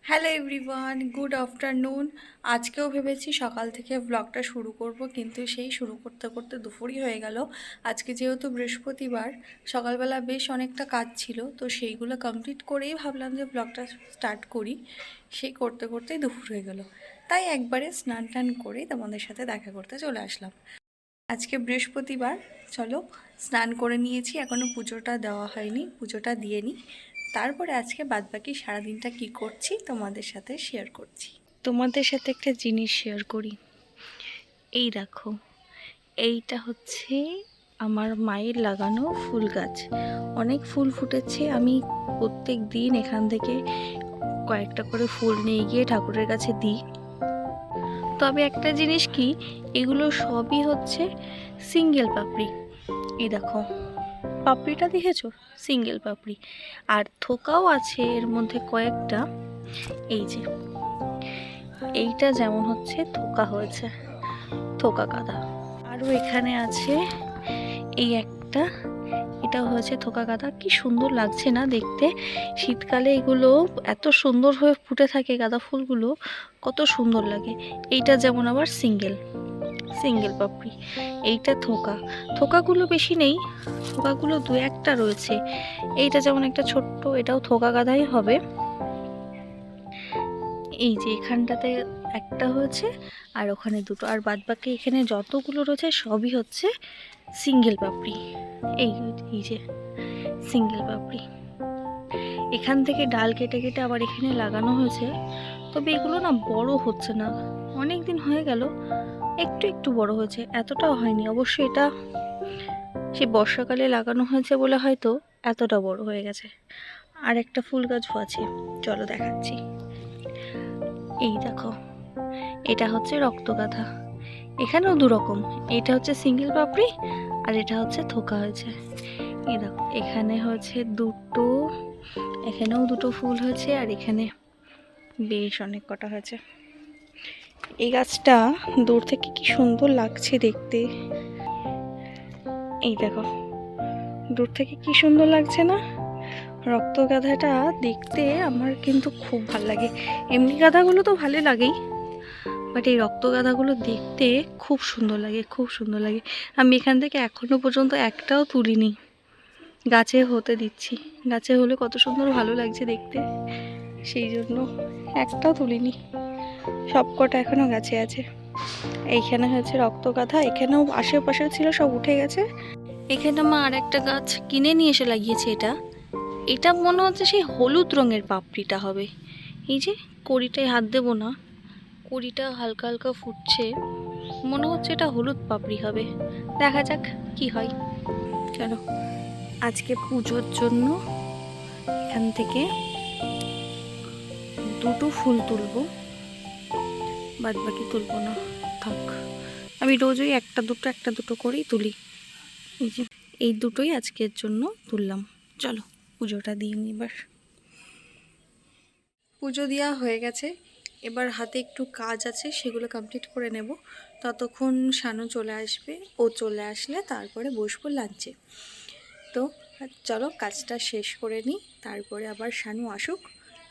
Hello everyone, good afternoon. আজকেও ভেবেছি সকাল থেকে ব্লগটা শুরু করব, কিন্তু সেই শুরু করতে করতে দুপুরই হয়ে গেল। আজকে যেহেতু বৃহস্পতিবার, সকালবেলা বেশ অনেকটা কাজ ছিল, তো সেইগুলো কমপ্লিট করেই ভাবলাম যে ব্লগটা স্টার্ট করি। সেই করতে করতেই দুপুর হয়ে গেল, তাই একবারে স্নান টান করেই তোমাদের সাথে দেখা করতে চলে আসলাম। আজকে বৃহস্পতিবার, চলো স্নান করে নিয়েছি, এখনও পুজোটা দেওয়া হয়নি, পুজোটা দিয়ে নিই, তারপরে আজকে বাদবাকি সারাদিনটা কি করছি তোমাদের সাথে শেয়ার করছি। তোমাদের সাথে একটা জিনিস শেয়ার করি। এই দেখো, এইটা হচ্ছে আমার মায়ের লাগানো ফুল গাছ। অনেক ফুল ফুটেছে। আমি প্রত্যেক দিন এখান থেকে কয়েকটা করে ফুল নিয়ে গিয়ে ঠাকুরের কাছে দিই। তবে একটা জিনিস কি, এগুলো সবই হচ্ছে সিঙ্গেল পাপড়ি। এই দেখো, পাপড়িটা দেখেছো? সিঙ্গেল পাপড়ি। আর থোকাও আছে এর মধ্যে কয়েকটা। এই যে এইটা যেমন হচ্ছে থোকা হয়েছে, থোকা গাঁদা। আরও এখানে আছে এই একটা, এটা হয়েছে থোকা গাঁদা। কি সুন্দর লাগছে না দেখতে? শীতকালে এগুলো এত সুন্দর হয়ে ফুটে থাকে, গাঁদা ফুলগুলো কত সুন্দর লাগে। এইটা যেমন আবার সিঙ্গেল সিঙ্গেল পাপড়ি। এইটা থোকা, থোকাগুলো বেশি নেই, থোকাগুলো দু একটা রয়েছে। এইটা যেমন একটা ছোট্ট, এটাও থোকা গাঁদাই হবে। এই যে এখানটাতে একটা হয়েছে, আর ওখানে দুটো, আর বাদবাকি এখানে যতগুলো রয়েছে সবই হচ্ছে সিঙ্গেল পাপড়ি। এই এই যে সিঙ্গেল পাপড়ি। এখান থেকে ডাল কেটে কেটে আবার এখানে লাগানো হয়েছে, তবে এগুলো না বড় হচ্ছে না। অনেক দিন হয়ে গেল, একটু একটু বড় হয়েছে, এতটাও হয়নি। অবশ্য এটা সে বর্ষাকালে লাগানো হয়েছে বলে হয়তো এতটা বড় হয়ে গেছে। আর একটা ফুল গাছও আছে, চলো দেখাচ্ছি। এই দেখো, এটা হচ্ছে রক্তগাঁথা। এখানেও দু রকম, এটা হচ্ছে সিঙ্গেল পাপড়ি আর এটা হচ্ছে থোকা হয়েছে। এই দেখো, এখানে হয়েছে দুটো, এখানেও দুটো ফুল হয়েছে, আর এখানে বেশ অনেক কটা হয়েছে। এই গাছটা দূর থেকে কি সুন্দর লাগছে দেখতে। এই দেখো, দূর থেকে কি সুন্দর লাগছে না? রক্ত গাঁদাটা দেখতে আমার কিন্তু খুব ভালো লাগে। এমনি গাঁদাগুলো তো ভালো লাগেই, বাট এই রক্ত গাঁদাগুলো দেখতে খুব সুন্দর লাগে, খুব সুন্দর লাগে। আমি এখান থেকে এখনো পর্যন্ত একটাও তুলিনি, গাছে হতে দিচ্ছি। গাছে হলে কত সুন্দর ভালো লাগছে দেখতে, সেই জন্য একটাও তুলিনি। সব কটা এখনো গাছে আছে। এইখানে হয়েছে রক্ত গাঁথা, এখানেও আশেপাশে ছিল, সব উঠে গেছে। এখানে মা আর একটা গাছ কিনে নিয়ে এসে লাগিয়েছে। এটা এটা মনে হচ্ছে সেই হলুদ রঙের পাপড়িটা হবে। এই যে কড়িটায় হাত দেবো না, কড়িটা হালকা হালকা ফুটছে, মনে হচ্ছে এটা হলুদ পাপড়ি হবে। দেখা যাক কি হয়। চলো, আজকে পুজোর জন্য এখান থেকে দুটো ফুল তুলবো, বাদ বাকি তুলবো না, থাক। আমি রোজই একটা দুটো করেই তুলি। এই যে এই দুটোই আজকের জন্য তুললাম। চলো পুজোটা দিয়ে নিই এবার। পুজো দেওয়া হয়ে গেছে, এবার হাতে একটু কাজ আছে, সেগুলো কমপ্লিট করে নেব। ততক্ষণ শানু চলে আসবে, ও চলে আসলে তারপরে বসবো লাঞ্চে। তো চলো কাজটা শেষ করে নিই, তারপরে আবার শানু আসুক,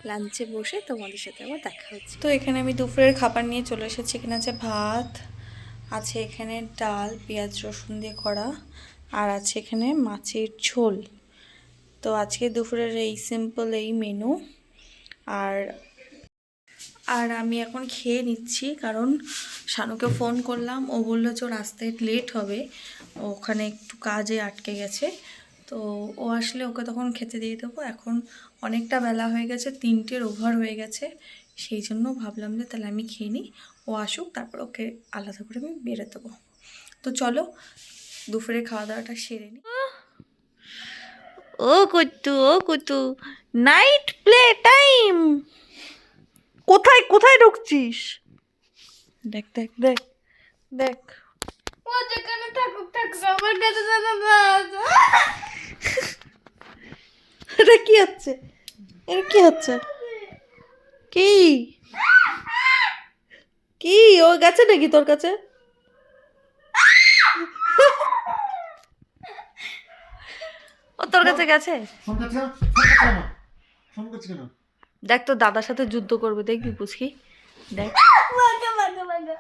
লাঞ্চে বসে তোমাদের সাথে আবার দেখা হচ্ছে। তো এখানে আমি দুপুরের খাবার নিয়ে চলে এসেছি। এখানে আছে ভাত, আছে এখানে ডাল পেঁয়াজ রসুন দিয়ে করা, আর আছে এখানে মাছের ঝোল। তো আজকে দুপুরের এই সিম্পল এই মেনু। আর আর আমি এখন খেয়ে নিচ্ছি, কারণ শানুকে ফোন করলাম, ও বললো যে ওর আসতে লেট হবে, ওখানে একটু কাজে আটকে গেছে। তো ও আসলে ওকে তখন খেতে দিয়ে দেবো। এখন অনেকটা বেলা হয়ে গেছে, 3টের ওভার হয়ে গেছে, সেই জন্য ভাবলাম যে তাহলে আমি খেয়ে নিই, ও আসুক তারপর ওকে আলাদা করে আমি বেড়ে দেবো। তো চলো দুপুরে খাওয়া দাওয়াটা সেরে নিই। ও কুতু, ও কুতু, নাইট প্লে টাইম। কোথায় কোথায় ঢুকছিস? দেখ দেখ দেখ দেখ, ও যেখানে থাকুক থাকুক, আমার কাছে যেন না আসে। এটা কি হচ্ছে? এটা কি হচ্ছে? কি কি ও গেছে নাকি তোর কাছে? ও তোর কাছে গেছে? ফোন করছে না? ফোন করছে না? ফোন করছে কেন? দেখ তো দাদার সাথে যুদ্ধ করবে, দেখবি পুচকি, দেখ। মাগা মাগা মাগা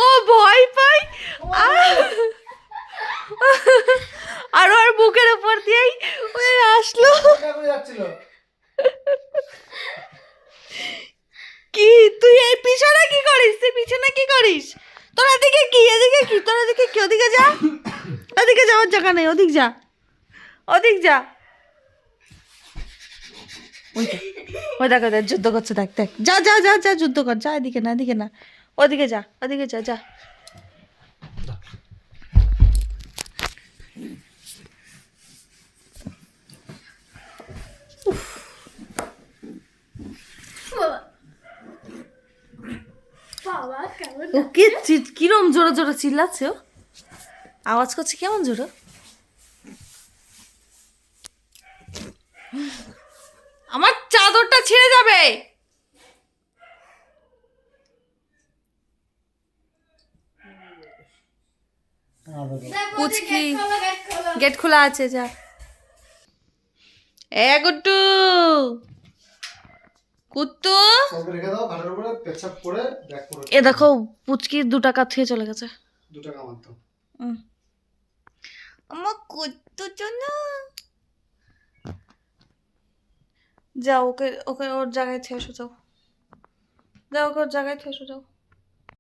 ও ভয় পাই, আর ওর বুকের উপর দিয়েই ওই আসলো। কি তুই এই পিছনে কি করিস? তুই পিছনে কি করিস? তোর এদিকে কি, এদিকে কি, তোর এদিকে কি? ওদিকে যা, ওদিকে যাওয়ার জায়গা নেই, ওদিক যা, ওদিক যা। ওই দেখ, ওই দেখ, ওই দেখ, যুদ্ধ করছে, দেখ দেখ, যা যা যা যা, যুদ্ধ কর, যা, এদিকে না, এদিকে না, ওদিকে যা, ওদিকে যা, যা। বাবা বাবা কেমন ও কি কিরম জোরে জোরে চিল্লাচ্ছে ও, আওয়াজ করছে কেমন জোরে। আমার চাদরটা ছিঁড়ে যাবে। পুচকি গেট খোলা আছে, যা। এ গুট্টু, কুত্তু, রেখে দাও ঘাটের উপরে, পেছাপ করে ব্যাক করে এ দেখো পুচকি 2 টাকা থেকে চলে গেছে। 2 টাকা মাত্র। আমার কুত্তু জন্য যাও, ওকে ওকে ওর জায়গায় থেকে এসো, যাও যাও, ওকে ওর জায়গায় থেকে এসো, যাও।